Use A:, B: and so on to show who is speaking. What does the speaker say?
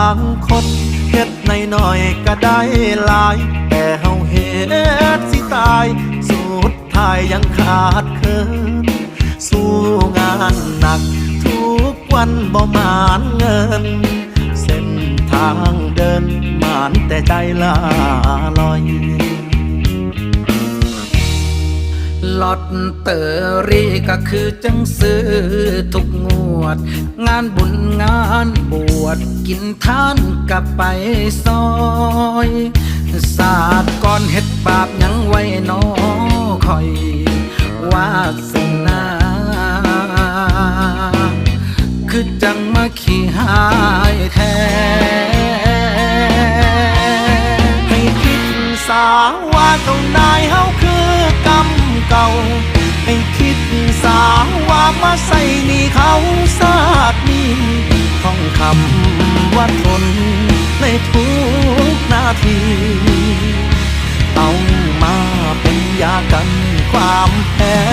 A: างคนเฮ็ดในน้อยก็ได้หลายแต่เฮาเฮ็ดสิตายสุดท้ายยังขาดเคินสู้งานหนักทุกวันบ่มานเงินเส้นทางเดินมานแต่ใจลาลอย
B: ลอตเตอรี่ก็คือจังซื้อทุกงวดงานบุญงานบวชกินทานกับไปซอยศาสตร์ก่อนเฮ็ดบาปยังไว้น้อคอยวาสนาคือจังมาขี้หายแท้
A: ให้คิดสาว่าเจ้านายเฮาคือกรรมเก่าให้คิดสาว่ามาใส่หนี้เขาซาดนี้ท่องคำว่าทนในทุกนาทีเอามาเป็นยากันความแพ้